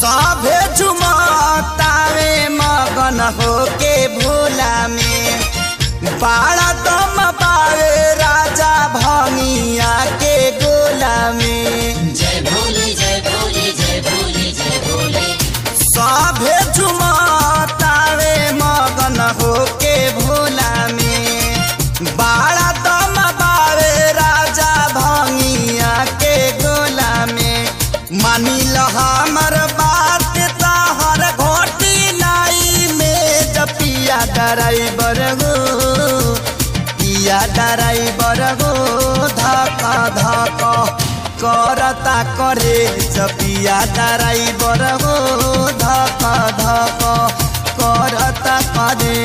सभे झुमतावे मगन होके भोला में बाड़ा दम पावे राजा भंगिया के गोला में। जय भोले जय भोले जय भोले जय भोले। सभे झुमतावे मगन होके भोला में बाड़ा दम पावे राजा भंगिया के गोला में। मानी ल हमर बात तहर घोटी नाई में जपिया ड्राइवर गो पिया ड्राइवर गो धक धक करता करे जपिया ड्राइवर गो धक धक करता करे।